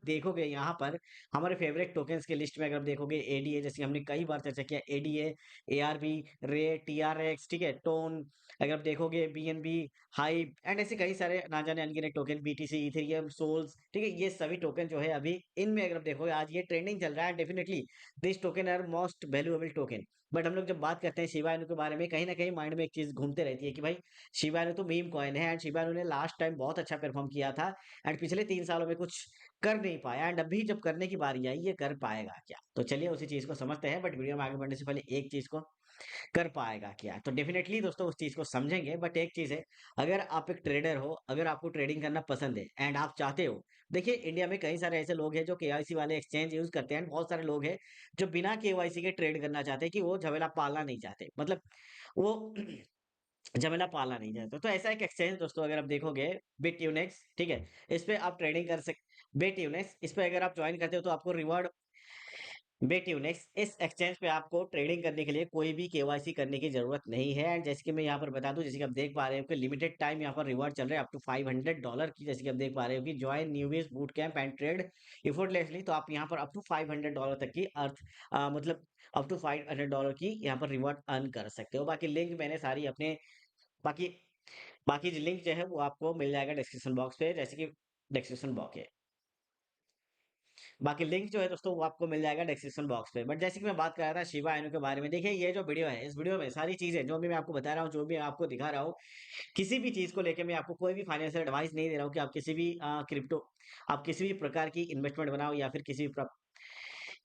देखोगे यहाँ पर हमारे फेवरेट टोकन्स की लिस्ट में अगर आप देखोगे एडीए, जैसे हमने कई बार चर्चा किया, एडीए, एआरबी, रे, टीआरएक्स, ठीक है, टोन, अगर आप देखोगे बीएनबी, हाइप एंड ऐसे कई सारे ना जाने अनगिनत टोकन, बीटीसी, इथेरियम, सोल्स, ठीक है, ये सभी टोकन जो है अभी इनमें अगर आप देखोगे आज ये ट्रेंडिंग चल रहा है। Definitely this token are most valuable token. But हम लोग जब बात करते हैं शिबा इनू के बारे में, कहीं ना कहीं माइंड में एक चीज घूमते रहती है कि भाई शिबा इनू तो मीम कॉइन है, एंड शिबा इनू ने लास्ट टाइम बहुत अच्छा परफॉर्म किया था, एंड पिछले 3 सालों में कुछ कर नहीं पाया, एंड अभी जब करने की बारी आई ये कर पाएगा क्या? तो चलिए उसी चीज को समझते हैं, बट वीडियो में आगे बढ़ने से पहले एक चीज को, कर पाएगा क्या, तो डेफिनेटली दोस्तों उस चीज को समझेंगे। बट एक चीज है, अगर आप एक ट्रेडर हो, अगर आपको ट्रेडिंग करना पसंद है एंड आप चाहते हो, देखिए इंडिया में कई सारे ऐसे लोग हैं जो केवाईसी वाले एक्सचेंज यूज करते हैं, बहुत सारे लोग हैं जो बिना केवाईसी के ट्रेड करना चाहते हैं, कि वो झमेला पालना नहीं चाहते, मतलब वो झमेला पालना नहीं चाहते। तो ऐसा एक एक्सचेंज दोस्तों अगर आप देखोगे, बिटयूनेक्स, ठीक है, इस पे आप ट्रेडिंग कर सकते, बिटयूनेक्स, इस पे अगर आप ज्वाइन करते हो तो आपको रिवॉर्ड, बेट्यूनेक्स, इस एक्सचेंज पे आपको ट्रेडिंग करने के लिए कोई भी केवाईसी करने की जरूरत नहीं है। एंड जैसे कि मैं यहाँ पर बता दूं, जैसे कि आप देख पा रहे हो कि लिमिटेड टाइम यहाँ पर रिवॉर्ड चल रहा है अप टू $500 की, जैसे कि आप देख पा रहे हो कि join newbies boot camp and trade effortlessly, तो आप यहाँ पर अप टू $500 तक की अर्थ मतलब अप टू $500 की यहाँ पर रिवॉर्ड अर्न कर सकते हो। बाकी लिंक मैंने सारी अपने, बाकी बाकी लिंक जो है वो आपको मिल जाएगा डिस्क्रिप्शन बॉक्स पे, जैसे कि डिस्क्रिप्शन बॉक्स है, बाकी लिंक जो है दोस्तों वो आपको मिल जाएगा डिस्क्रिप्शन बॉक्स पे। बट जैसे कि मैं बात कर रहा था शिबा इनू के बारे में, देखिए ये जो वीडियो है, इस वीडियो में सारी चीजें जो भी मैं आपको बता रहा हूँ, जो भी आपको दिखा रहा हूँ, किसी भी चीज को लेके मैं आपको कोई भी फाइनेंशियल एडवाइस नहीं दे रहा हूँ कि आप किसी भी क्रिप्टो, आप किसी भी प्रकार की इन्वेस्टमेंट बनाओ, या फिर किसी भी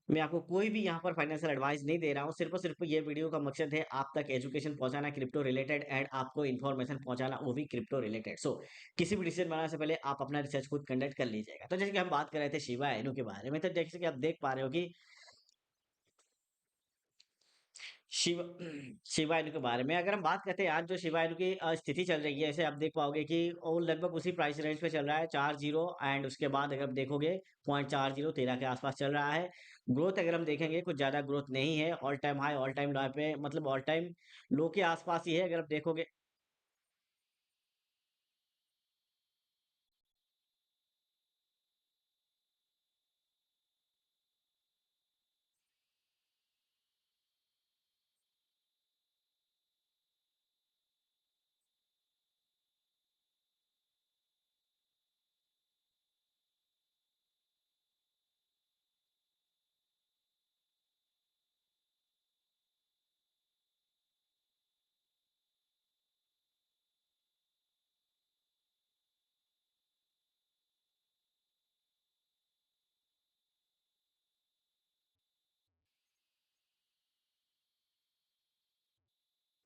मैं आपको कोई भी यहाँ पर फाइनेंशियल एडवाइस नहीं दे रहा हूँ। सिर्फ और सिर्फ ये वीडियो का मकसद है आप तक एजुकेशन पहुंचाना क्रिप्टो रिलेटेड, एंड आपको इन्फॉर्मेशन पहुंचाना वो भी क्रिप्टो रिलेटेड। सो किसी भी डिसीजन बनाने से पहले आप अपना रिसर्च खुद कंडक्ट कर लीजिएगा। तो जैसे कि हम बात कर रहे थे शिबा इनू के बारे में, तो जैसे कि आप देख पा रहे हो कि शिवा शिवा इनू के बारे में अगर हम बात करते हैं, आज जो शिवा इनू की स्थिति चल रही है, ऐसे आप देख पाओगे कि वो लगभग उसी प्राइस रेंज पे चल रहा है 4 जीरो, एंड उसके बाद अगर आप देखोगे 0.4013 के आसपास चल रहा है। ग्रोथ अगर हम देखेंगे कुछ ज्यादा ग्रोथ नहीं है, all time high all time low पे, मतलब ऑल टाइम लो के आसपास ही है अगर आप देखोगे।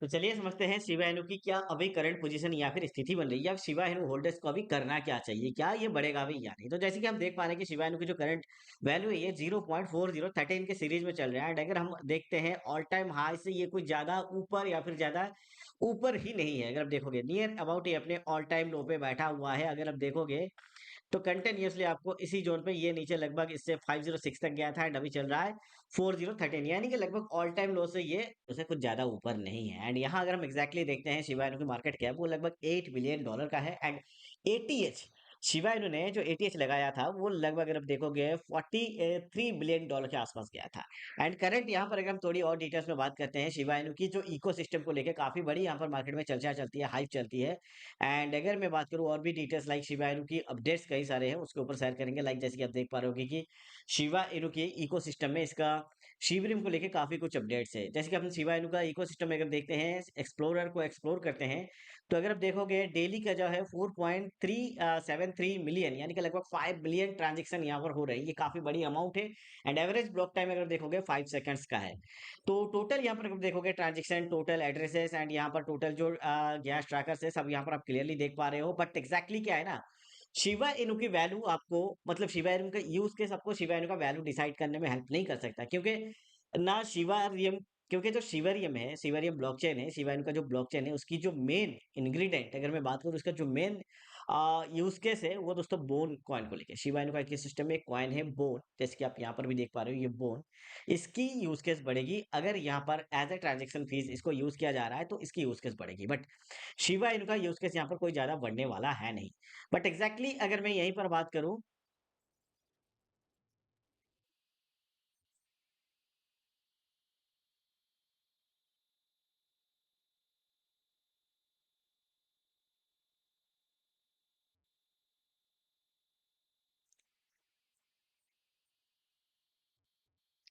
तो चलिए समझते हैं शिवा इनू की क्या अभी करंट पोजीशन या फिर स्थिति बन रही है, या शिवा इनू होल्डर्स को अभी करना क्या चाहिए, क्या ये बढ़ेगा भी या नहीं। तो जैसे कि हम देख पा रहे हैं कि शिवा इनू की जो करंट वैल्यू है ये 0.4013 के सीरीज में चल रहा है, एंड अगर हम देखते हैं ऑल टाइम हाई से ये कुछ ज्यादा ऊपर या फिर ज्यादा ऊपर ही नहीं है, अगर आप देखोगे नियर अबाउट ये अपने ऑल टाइम लो पे बैठा हुआ है। अगर आप देखोगे तो कंटिन्यूअसली आपको इसी जोन पे ये नीचे लगभग इससे 506 तक गया था, एंड अभी चल रहा है 4013, यानी कि लगभग ऑल टाइम लो से ये उसे कुछ ज्यादा ऊपर नहीं है। एंड यहाँ अगर हम एग्जैक्टली देखते हैं शिबा इनू की मार्केट कैप वो लगभग $8 बिलियन का है, एंड एटीएच, शिबा इनू ने जो एटीएच लगाया था वो लगभग अगर आप देखोगे $43 बिलियन के आसपास गया था। एंड करंट यहाँ पर अगर हम थोड़ी और डिटेल्स में बात करते हैं, शिबा इनू की जो इकोसिस्टम को लेकर काफी बड़ी यहाँ पर मार्केट में चर्चा चलती है, हाइप चलती है। एंड अगर मैं बात करूँ और भी डिटेल्स लाइक शिबा इनू की अपडेट्स कई सारे हैं उसके ऊपर शेयर करेंगे, लाइक जैसे कि आप देख पा रहे हो कि शिबा इनू के इकोसिस्टम में इसका शिवरिम को लेके काफी कुछ अपडेट्स है। जैसे कि अपन शिबा इनू का इकोसिस्टम में अगर देखते हैं, एक्सप्लोरर को एक्सप्लोर करते हैं, तो अगर आप देखोगे डेली का जो है 4.373 मिलियन, यानी कि लगभग 5 बिलियन ट्रांजेक्शन यहाँ पर हो रही है, ये काफी बड़ी अमाउंट है। एंड एवरेज ब्लॉक टाइम अगर देखोगे 5 सेकंड्स का है। तो टोटल यहाँ पर अगर देखोगे ट्रांजेक्शन, टोटल एड्रेसेस, एंड यहाँ पर टोटल जो गैस ट्रैकर्स है सब यहाँ पर आप क्लियरली देख पा रहे हो। बट एग्जैक्टली क्या है ना, शिवा इनू की वैल्यू आपको, मतलब शिवा इनू का यूज केस आपको शिवा इनू का वैल्यू डिसाइड करने में हेल्प नहीं कर सकता, क्योंकि ना शिवारियम, क्योंकि जो शिवरियम है, शिवरियम ब्लॉकचेन है, शिवा इनू का जो ब्लॉकचेन है उसकी जो मेन इंग्रेडिएंट अगर मैं बात करूँ, उसका जो मेन यूज केस है वो दोस्तों बोन कॉइन को लेके, शिवा इनू का एक सिस्टम में एक कॉइन है बोन, जैसे कि आप यहाँ पर भी देख पा रहे हो ये बोन, इसकी यूज केस बढ़ेगी अगर यहाँ पर एज ए ट्रांजेक्शन फीस इसको यूज किया जा रहा है, तो इसकी यूज केस बढ़ेगी। बट शिवा इनका यूज केस यहाँ पर कोई ज्यादा बढ़ने वाला है नहीं। बट एग्जैक्टली अगर मैं यहीं पर बात करूं,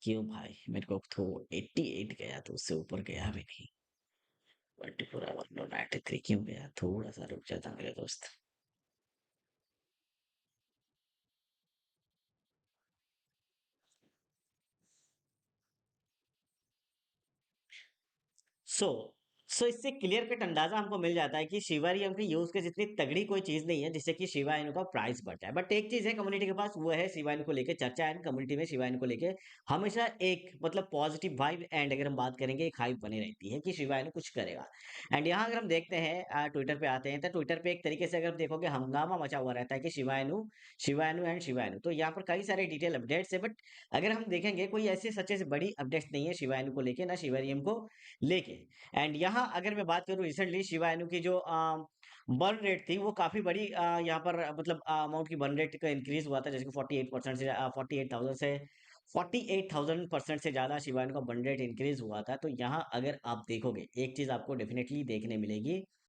क्यों भाई, मेरे को तो 88 गया, तो उससे ऊपर गया भी नहीं। 24 93 क्यों गया, थोड़ा सा रुक जाता मेरे दोस्त। सो सो इससे क्लियर कट अंदाजा हमको मिल जाता है कि शिवारियम की यूज के जितनी तगड़ी कोई चीज नहीं है जिससे कि शिवा इनु का प्राइस बढ़ जाए। बट एक चीज है कम्युनिटी के पास, वो है शिवा इनु को लेके चर्चा एंड कम्युनिटी में शिवा इनु को लेके हमेशा एक मतलब पॉजिटिव वाइब एंड अगर हम बात करेंगे एक हाइप बनी रहती है कि शिवा इनु कुछ करेगा। एंड यहाँ अगर हम देखते हैं ट्विटर पे आते हैं तो ट्विटर पे एक तरीके से अगर देखोगे हंगामा मचा हुआ रहता है कि शिवा इनु एंड शिवा इनु, तो यहाँ पर कई सारे डिटेल अपडेट्स है। बट अगर हम देखेंगे कोई ऐसे सच्चे से बड़ी अपडेट्स नहीं है शिवा इनु को लेके ना शिवारियम को लेके। एंड यहाँ अगर मैं बात करूँ रिसेंटली शिवा इनु की जो बर्न रेट थी वो काफी बड़ी यहाँ पर मतलब अमाउंट की बर्न रेट का इंक्रीज हुआ था, जैसे कि 48% से 48,000 से 48,000% से ज्यादा शिवा इनु का बर्न रेट इंक्रीज हुआ था। तो यहाँ अगर आप देखोगे एक चीज आपको डेफिनेटली देखने मिलेगी